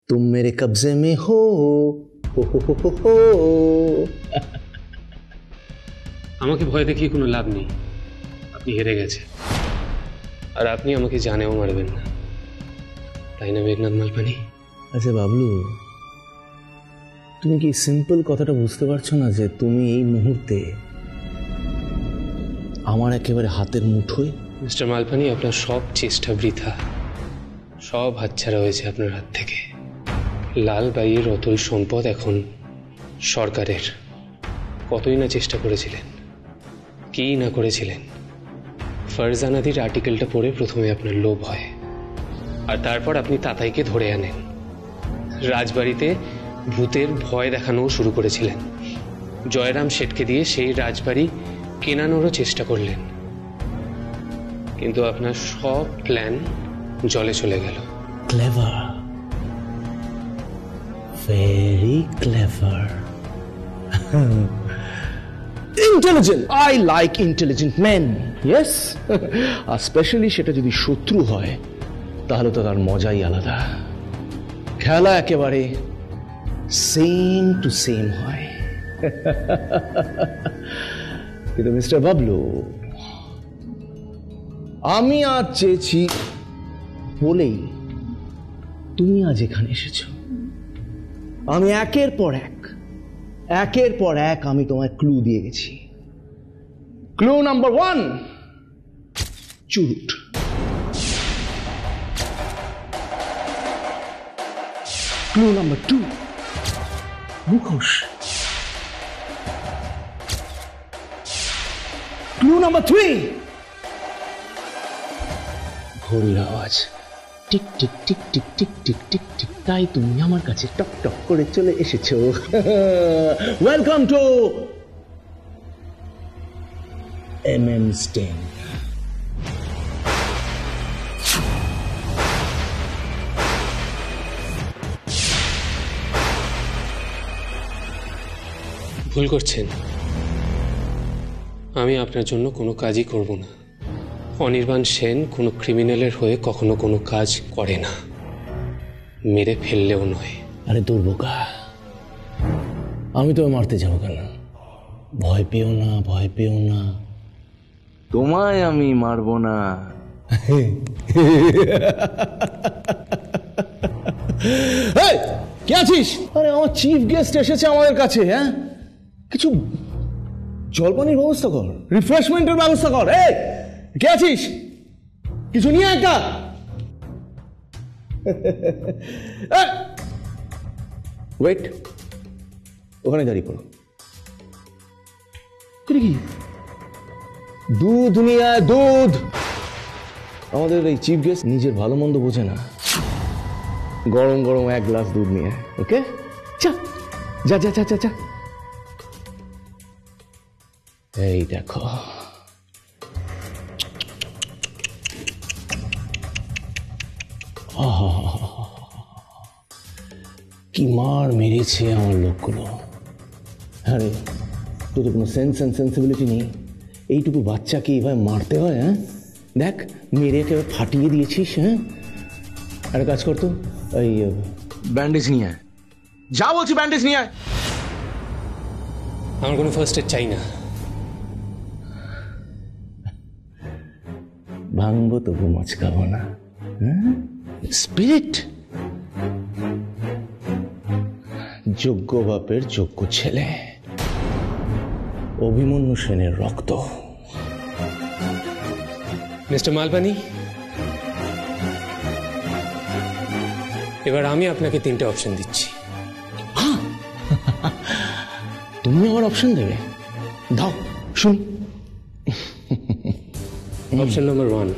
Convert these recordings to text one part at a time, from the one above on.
तुम मेरे कब्जे में हो, हो। আমাকে ভয় দেখিয়ে কোনো লাভ নেই, আপনি হেরে গেছে আর আপনি আমাকে জানেও মারবেন না, তাই না মেঘনাথ মালপানি? আচ্ছা বাবলু, তুমি কি সিম্পল কথাটা বুঝতে পারছো না যে তুমি এই মুহূর্তে আমার একেবারে হাতের মুঠোয়? মিস্টার মালপানি, আপনার সব চেষ্টা বৃথা, সব হাতছাড়া হয়েছে আপনার হাত থেকে। লালবাইয়ের অতল সম্পদ এখন সরকারের। কতই না চেষ্টা করেছিলেন, কি না করেছিলেন। ফারজানাদির আর্টিকেলটা পড়ে প্রথমে আপনার লোভ হয়, আর তারপর আপনি তাতাইকে ধরে আনেন। রাজবাড়িতে ভূতের ভয় দেখানোও শুরু করেছিলেন। জয়রাম শেঠকে দিয়ে সেই রাজবাড়ি কেনানোরও চেষ্টা করলেন, কিন্তু আপনার সব প্ল্যান জলে চলে গেল। Clever, very clever, intelligent. I like intelligent men, yes. আর স্পেশালি সেটা যদি শত্রু হয় তাহলে তো তার মজাই আলাদা। খেলা একেবারে সেম টু সেম হয়। কিন্তু মিস্টার বাবলু, আমি আজ চেয়েছি বলেই তুমি আজ এখানে এসেছো। আমি একের পর এক আমি তোমায় ক্লু দিয়ে গেছি। Clue number 1, চুরুট। ক্লু নাম্বার 2, মুখোশ। ক্লু নাম্বার 3, ঘড়ির আওয়াজ, tick tick tick tick tick tick tick tick. তাই তুমি আমার কাছে টক টক করে চলে এসেছো। Welcome to MM Sting। ভুল করছেন, আমি আপনার জন্য কোনো কাজই করব না। অনির্বাণ সেন কোনো ক্রিমিনালের হয়ে কখনো কোনো কাজ করে না, মেরে ফেললেও নয়। আরে তোর বোকা, আমি তো মারতে যাবো কেন? ভয় পেও না, ভয় পেও না, তোমায় আমি মারবো না। কে আছিস? আরে আমার চিফ গেস্ট এসেছে আমাদের কাছে। হ্যাঁ, কিছু জলপানির ব্যবস্থা কর, রিফ্রেশমেন্টের ব্যবস্থা কর। কে আছিস? কিছু নিয়ে একটা। ওয়েট, ওখানে দাঁড়িয়ে পড়ো। কি দুধ নিয়ে আয়, দুধ। আমাদের এই চিফ গেস্ট নিজের ভালো মন্দ বোঝে না। গরম গরম 1 গ্লাস দুধ নিয়ে আয়। ওকে, যা যা যা যা যা। এই দেখো, কি মার মেরেছে আমার লোকগুলো। আরে তোর তো কোনো সেন্স অ্যান্ড সেন্সিবিলিটি নেই। এইটুকু বাচ্চাকে এইভাবে মারতে হয়? হ্যাঁ, দেখ মেরে একেবারে ফাটিয়ে দিয়েছিস। হ্যাঁ, একটা কাজ করতো, ওই ব্যান্ডেজ নিয়ে আয়। যা বলছি, ব্যান্ডেজ নিয়ে আয়। আমার কোনো ফার্স্ট এড চাই না। ভাঙবো তবু মচকাবো না। স্পিরিট, যোগ্য বাপের যোগ্য ছেলে, অভিমন্যু সেনের রক্ত। মিস্টার মালপানি, এবার আমি আপনাকে 3টে অপশন দিচ্ছি। তুমি আমার অপশন দেবে? দাও শুনি। অপশন নাম্বার 1,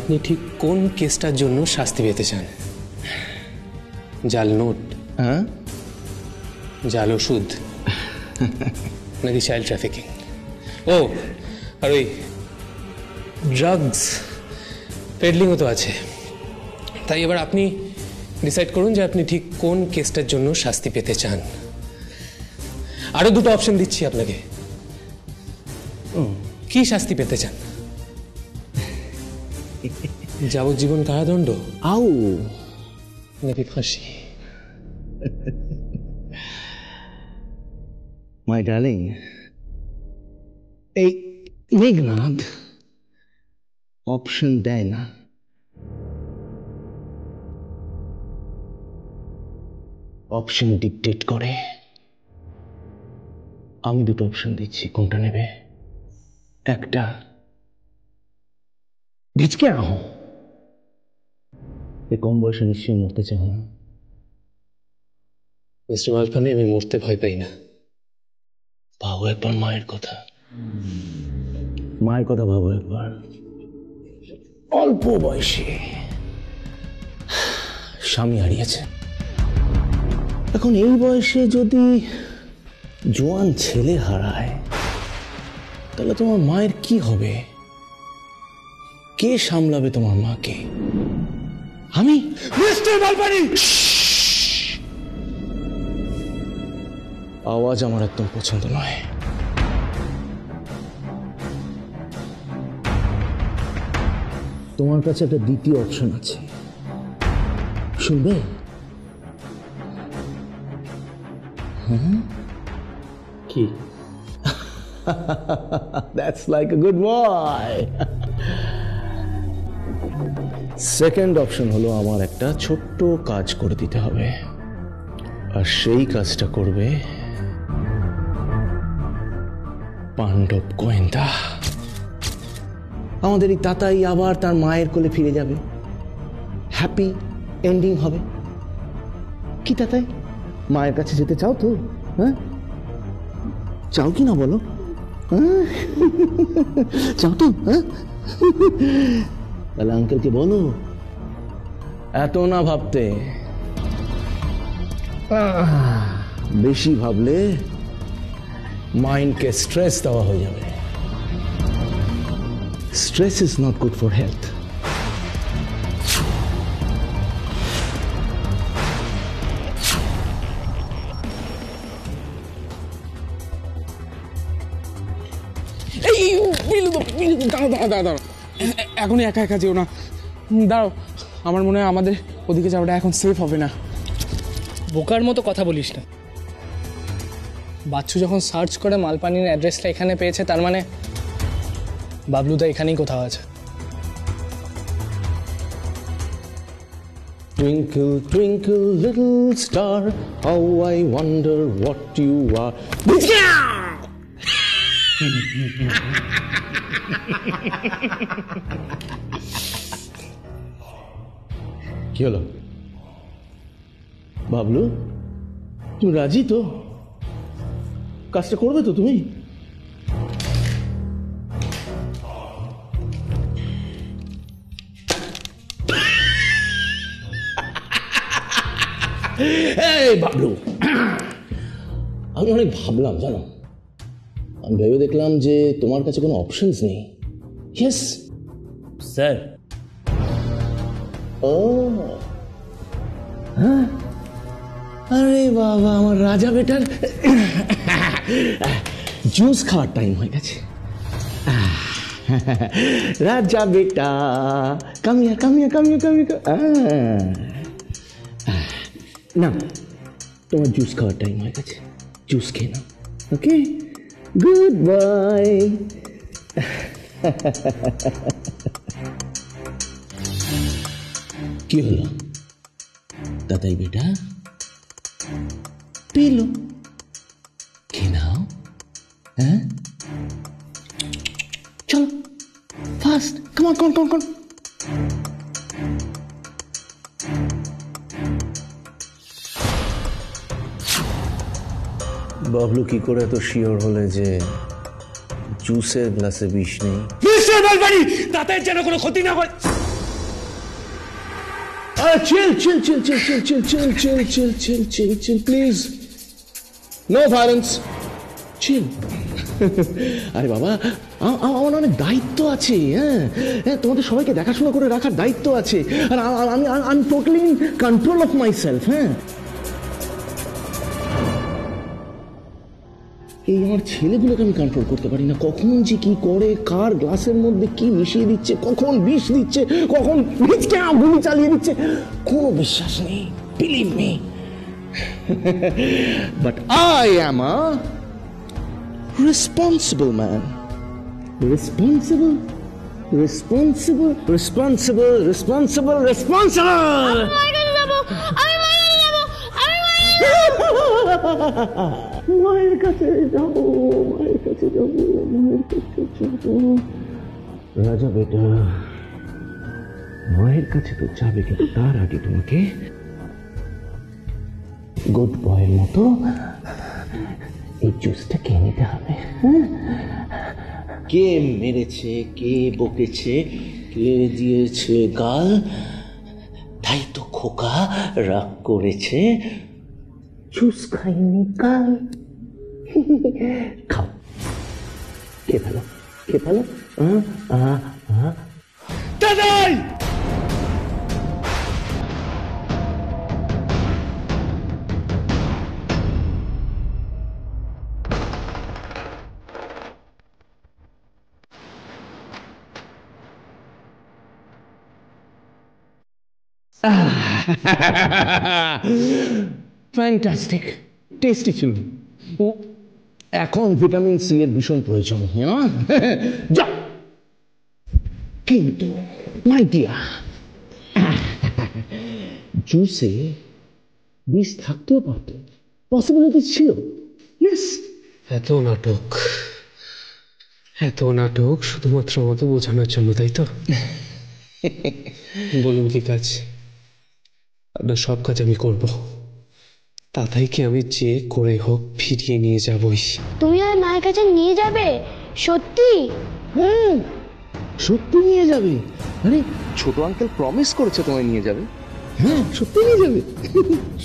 আপনি ঠিক কোন কেসটার জন্য শাস্তি পেতে চান? জাল নোট, জাল ওষুধ, নাকি চাইল্ড ট্রাফিকিং? ও, আর ওই ড্রাগস পেডলিংও তো আছে। তাই এবার আপনি ডিসাইড করুন যে আপনি ঠিক কোন কেসটার জন্য শাস্তি পেতে চান। আরো 2টো অপশন দিচ্ছি আপনাকে, কি শাস্তি পেতে চান? যাবজ্জীবন কারাদণ্ড আউ নাকি ফাঁসি? মাই ডার্লিং, এই মেঘনাদ অপশন দেয় না। অপশন ডিকটেট করে। আমি দুটো অপশন দিচ্ছি, কোনটা নেবে? একটা ঢিচকে আহ, এই কম বয়সে নিশ্চয়ই মরতে চাও না। মিস্টার মালপানি, আমি মরতে ভয় পাই না। ভাবো একবার মায়ের কথা, মায়ের কথা ভাবো একবার। অল্প বয়সে স্বামী হারিয়েছে, এখন এই বয়সে যদি জোয়ান ছেলে হারায় তাহলে তোমার মায়ের কি হবে? কে সামলাবে তোমার মাকে? আমি? মিস্টার মালপানি, আওয়াজ আমার একদম পছন্দ নয়। তোমার কাছে একটা দ্বিতীয় অপশন আছে, শুনবে? কি? That's like a good boy. Second option হলো আমার একটা ছোট্ট কাজ করে দিতে হবে, আর সেই কাজটা করবে পাণ্ডব গোয়েন্দা। আমাদের এই তাতাই আবার তার মায়ের কোলে ফিরে যাবে, হ্যাপি এন্ডিং হবে। কি তাতাই, মায়ের কাছে যেতে চাও তো? হ্যাঁ, চাও কি না বলো? চাও তো? হ্যাঁ, তাহলে আঙ্কেলকে বলো এত না ভাবতে। বেশি ভাবলে মাইন্ডকে স্ট্রেস দেওয়া হয়ে যাবে। Stress is not good for health. এখনই একা একা যেও না, দাঁড়াও। আমার মনে হয় আমাদের ওদিকে যাওয়াটা এখন সেফ হবে না। বোকার মতো কথা বলিস না। বাচ্চু যখন সার্চ করে মালপানির অ্যাড্রেসটা এখানে পেয়েছে, তার মানে বাবলুদা এখানেই কোথাও আছে। Twinkle, twinkle, little star, how I wonder what you are. কি হলো বাবলু, তুমি রাজি তো? কাজটা করবে তো তুমি? এই বাবলু, আমি অনেক ভাবলাম জানো, আমি ভেবে দেখলাম যে তোমার কাছে কোনো অপশনস নেই। Yes sir. ও হ্যাঁ, আরে বাবা, আমার রাজা বেটার জুস খাওয়ার টাইম হয়ে গেছে। রাজা বেটা, কামিয়া কামিয়া কামিয়া কামিয়া। না, তোমার জুস খাওয়ার টাইম হয়ে গেছে, জুস খেয়ে নাও। ওকে, গুড বাই। কি হলো তাতাই বেটা, পিলো খেয়ে নাও। হ্যাঁ, চলো ফাস্ট, কাম অন, কন কন কন। বাবলু কি করে এত শিওর হলে যে জুসের গ্লাসে বিষ নেই? মিস্টার মালপানি, তাদের যেন কোনো ক্ষতি না করে। Chill, chill, chill, chill, chill, chill, chill, chill, chill, chill, chill, chill, please. No violence. Chill. আরে বাবা, আমার অনেক দায়িত্ব আছে। হ্যাঁ, তোমাদের সবাইকে দেখাশোনা করে রাখার দায়িত্ব আছে, আর আমি totally in control of my self. হ্যাঁ, এই আমার ছেলেগুলোকে আমি কন্ট্রোল করতে পারি না, কখন যে কি করে, কার গ্লাসের মধ্যে কি মিশিয়ে দিচ্ছে, কখন বিষ দিচ্ছে, কখন বীজকে গুলি চালিয়ে দিচ্ছে, কোনো বিশ্বাস নেই, believe me. But I am a responsible man. Responsible responsible responsible responsible responsible. মায়ের কাছে যাবো, মায়ের কাছে যাবো, মায়ের কাছে যাবো। রাজা বেটা, মায়ের কাছে তো যাবে, কিন্তু তার আগে তোমাকে গুড বয়ের মতো এই জুসটা খেয়ে নিতে হবে। কে মেরেছে, কে বকেছে, কে দিয়েছে গাল, তাই তো খোকা রাগ করেছে, জুস খাইনি কাল। খাও, খেয়ে ফেলো, খেয়ে ফেলো। দাদাই ফ্যান্টাস্টিক, টেস্টি ছিল। এখন ভিটামিন সি এর ভীষণ প্রয়োজন। যা, কিন্তু মাই ডিয়ার, জুসে বিষ থাকতেও পারত, পসিবিলিটি ছিল। ইয়েস, এত নাটক, এত নাটক শুধুমাত্র আমাকে বোঝানোর জন্য, তাই তো? বলুন কি কাজ? আপনার সব কাজ আমি করব, তাতাইকে আমি যে করে হোক ফিরিয়ে নিয়ে যাবই। তুমি আর মায়ের কাছে নিয়ে যাবে? সত্যি? হ্যাঁ, সত্যি নিয়ে যাবে। আরে ছোট আঙ্কেল প্রমিস করেছে তোমায় নিয়ে যাবে। হ্যাঁ, সত্যি নিয়ে যাবে।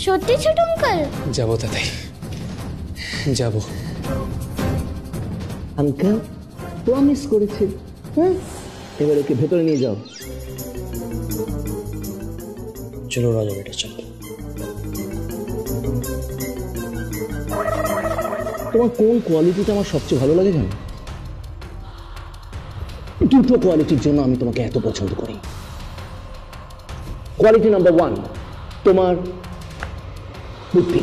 সত্যি ছোট আঙ্কেল? যাবো তাতাই, যাবো। আঙ্কেল প্রমিস করেছে। হ্যাঁ, এবার ওকে ভেতরে নিয়ে যাও। চলো রাজা বেটা, চলো। তোমার কোন কোয়ালিটিটা আমার সবচেয়ে ভালো লাগে জানো? দুটো কোয়ালিটির জন্য আমি তোমাকে এত পছন্দ করি। কোয়ালিটি নাম্বার 1 তোমার বুদ্ধি,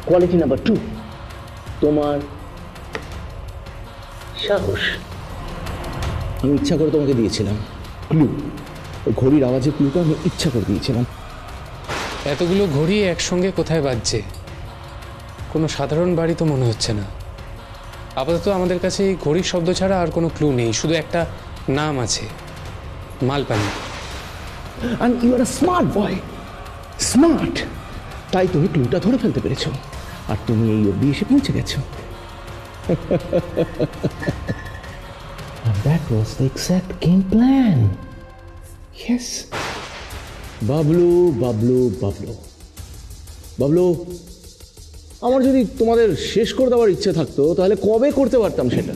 কোয়ালিটি নাম্বার 2 তোমার সাহস। আমি ইচ্ছা করে তোমাকে দিয়েছিলাম ক্লু, ওই ঘড়ির আওয়াজের ক্লুটা আমি ইচ্ছা করে দিয়েছিলাম। এতগুলো ঘড়ি একসঙ্গে কোথায় বাজছে? কোনো সাধারণ বাড়ি তো মনে হচ্ছে না। আপাতত আমাদের কাছে এই ঘড়ির শব্দ ছাড়া আর কোনো ক্লু নেই, শুধু একটা নাম আছে, মালপানি। And you are a smart boy, smart, তাই তুমি ক্লুটা ধরে ফেলতে পেরেছো, আর তুমি এই অবধি এসে পৌঁছে গেছো। And that was the exact game plan. Yes. Bablu Bablu Bablu Bablu, আমার যদি তোমাদের শেষ করে দেওয়ার ইচ্ছে থাকতো তাহলে কবে করতে পারতাম সেটা।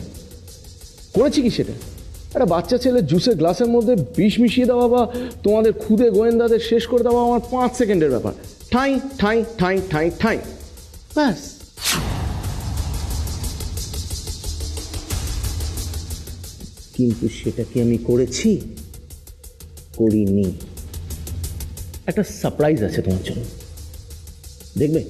করেছি কি সেটা? একটা বাচ্চা ছেলে জুসের গ্লাসের মধ্যে বিষ মিশিয়ে দেওয়া বা তোমাদের খুদে গোয়েন্দাদের শেষ করে দেওয়া আমার 5 সেকেন্ডের ব্যাপার। ঠাই ঠাই ঠাই ঠাই ঠাই, ব্যাস। কিন্তু সেটা কি আমি করেছি? করিনি। একটা সারপ্রাইজ আছে তোমার জন্য, দেখবে?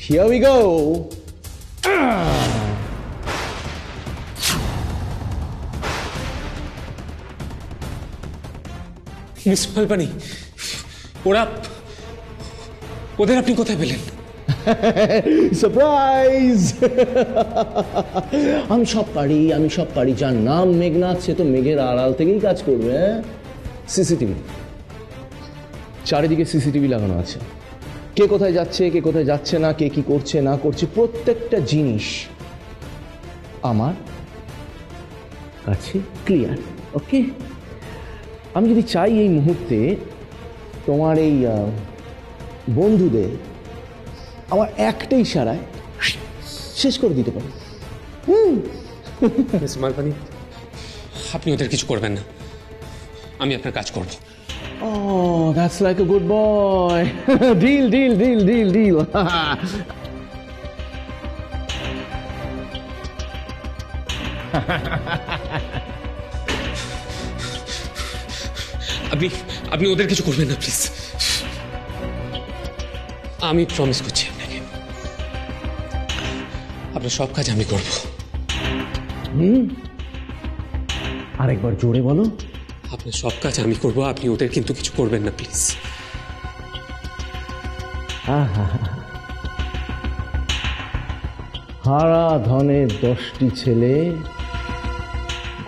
Here we go. মিস মালপানি, ওদের আপনি কোথায় পেলেন? সারপ্রাইজ! আমি সব পারি। যার নাম মেঘনাথ, সে তো মেঘের আড়াল থেকেই কাজ করবে। সিসিটিভি, চারিদিকে সিসিটিভি লাগানো আছে। কে কোথায় যাচ্ছে, কে কোথায় যাচ্ছে না, কে কি করছে না করছে, প্রত্যেকটা জিনিস আমার কাছে ক্লিয়ার। ওকে, আমি যদি চাই এই মুহূর্তে তোমার এই বন্ধুদের আমার একটা ইশারায় শেষ করে দিতে পারি। মিস মালপানি, আপনি ওদের কিছু করবেন না, আমি আপনার কাজ করব। Oh, that's like a good boy. Deal, deal, deal, deal, deal. আপনি আপনি ওদের কিছু করবেন না প্লিজ, আমি প্রমিস করছি আপনাকে, আপনার সব কাজ আমি করব। আরেকবার জোরে বলো। আপনার সব কাজ আমি করব, আপনি ওদের কিন্তু কিছু করবেন না প্লিজ। হারা ধনের 10টি ছেলে,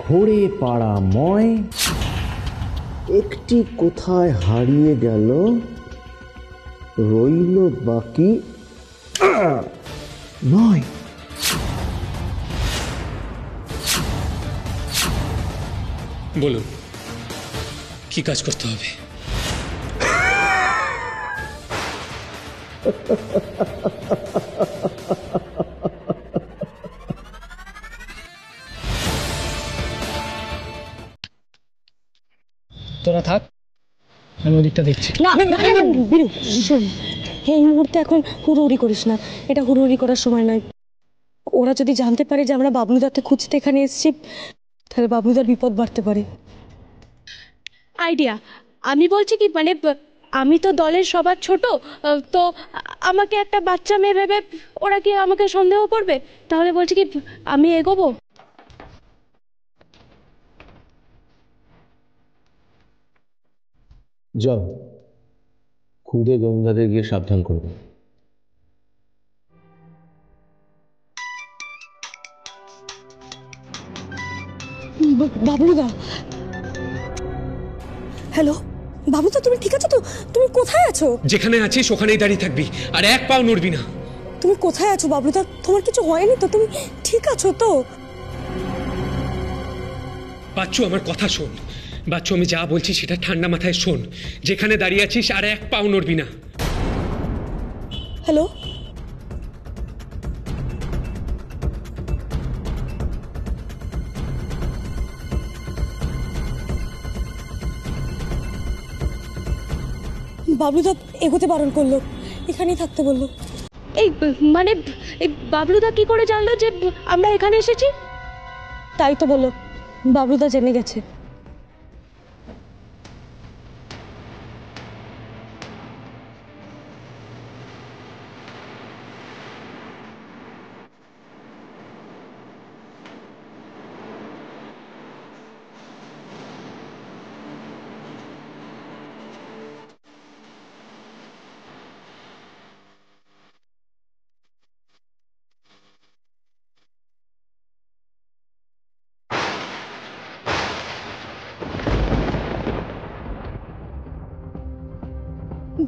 ঘোরে পাড়া ময়, একটি কোথায় হারিয়ে গেল, রইল বাকি 9। বলুন কি কাজ করতে হবে? তোরা থাক, আমি ওদিকটা দেখছি। না বিরু, শোন, এই মুহূর্তে এখন হুড়োহুড়ি করিস না, এটা হুড়োহুড়ি করার সময় নয়। ওরা যদি জানতে পারে যে আমরা বাবলুদাকে খুঁজতে এখানে এসেছি, তাহলে বাবলুদার বিপদ বাড়তে পারে। আইডিয়া, আমি বলছি কি মানে আমি তো দলের সবার ছোট, তো আমাকে একটা বাচ্চা মেয়ে ভেবে ওরা কি আমাকে সন্দেহ করবে? তাহলে বলছি কি আমি এগোবো। যাও, খুদে গঙ্গাদের গিয়ে সাবধান করবে। বাবলুদা, হ্যালো বাবলুদা, তুমি ঠিক আছো তো? তুমি কোথায় আছো? যেখানে আছিস ওখানেই দাঁড়িয়ে থাকবি, আর এক পাও নড়বি না। তুমি কোথায় আছো বাবলুদা? তোমার কিছু হয়নি তো? তুমি ঠিক আছো তো? বাচ্চু আমার কথা শোন, বাচ্চু আমি যা বলছি সেটা ঠান্ডা মাথায় শোন। যেখানে দাঁড়িয়ে আছিস আর এক পাও নড়বি না। হ্যালো, বাবলুদা এগোতে বারণ করলো, এখানেই থাকতে বললো। এই মানে এই বাবলুদা কি করে জানলো যে আমরা এখানে এসেছি? তাই তো বললো, বাবলুদা জেনে গেছে।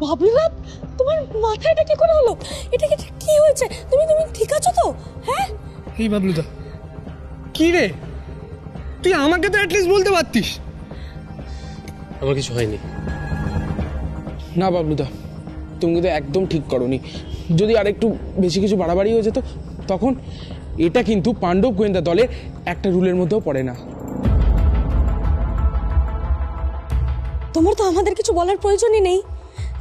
বাবলুদা, তোমার মাথায় এটা কি করে হলো? এটা কি হয়েছে? তুমি তুমি ঠিক আছো তো? হ্যাঁ, এই বাবলুদা, কি রে, তুই আমাকে তো অ্যাটলিস্ট বলতে পারতিস। আমার কিছু হয়নি। না বাবলুদা, তুমি কিন্তু একদম ঠিক করোনি। যদি আরেকটু বেশি কিছু বাড়াবাড়ি হয়ে যেত তখন? এটা কিন্তু পাণ্ডব গোয়েন্দা দলের একটা রুলের মধ্যেও পড়ে না। তোমার তো আমাদের কিছু বলার প্রয়োজনই নেই,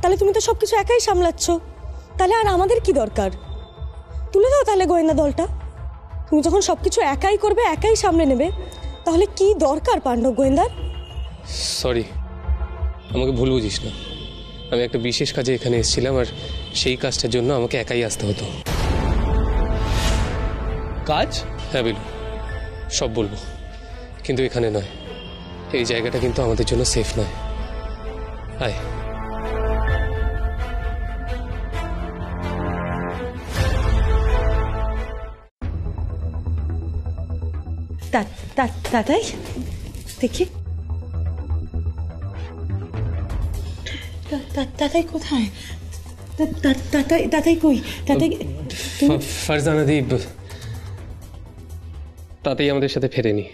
তাহলে তুমি তো সবকিছু একাই সামলাচ্ছ, তাহলে আর আমাদের কি দরকার? তুলে দাও তাহলে গোয়েন্দা দলটা। তুমি যখন সবকিছু একাই করবে, একাই সামলে নেবে, তাহলে কি দরকার পাণ্ডব গোয়েন্দার? সরি, আমাকে ভুল বুঝিস না। আমি একটা বিশেষ কাজে এখানে এসেছিলাম, আর সেই কাজটার জন্য আমাকে একাই আসতে হতো। কাজ? হ্যাঁ বিলু, সব বলবো, কিন্তু এখানে নয়। এই জায়গাটা কিন্তু আমাদের জন্য সেফ নয়। আয়। তাতাই দেখি, তাতাই কোথায়? তাতাই কই? তাতাই ফারজানা দি তাতেই আমাদের সাথে ফেরেনি।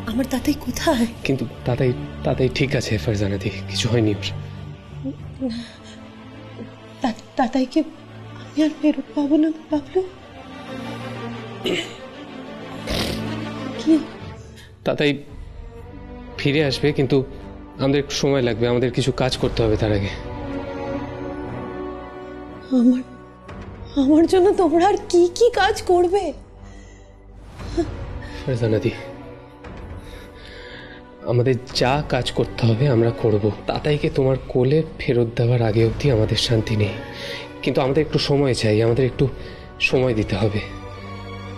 আমার তাতাই কোথায়? কিন্তু তাতেই ঠিক আছে ফারজানা দি, কিছু হয়নি ওর। তাতাইকে আমি আর ফেরত পাবো না বাবলু। কি? তাতাই ফিরে আসবে, কিন্তু আমাদের একটু সময় লাগবে, আমাদের কিছু কাজ করতে হবে তার আগে। আমার জন্য তোমরা আর কি কি কাজ করবে? ফারজানাদি, আমাদের যা কাজ করতে হবে আমরা করব। তাতাইকে তোমার কোলে ফেরত দেওয়ার আগে অবধি আমাদের শান্তি নেই, কিন্তু আমাদের একটু সময় চাই, আমাদের একটু সময় দিতে হবে।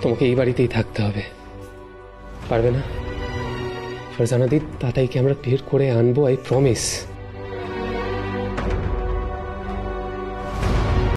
তোমাকে এই বাড়িতেই থাকতে হবে, পারবে না? ফারজানাদি, তাতাইকে আমরা বের করে আনবো, আই প্রমিস।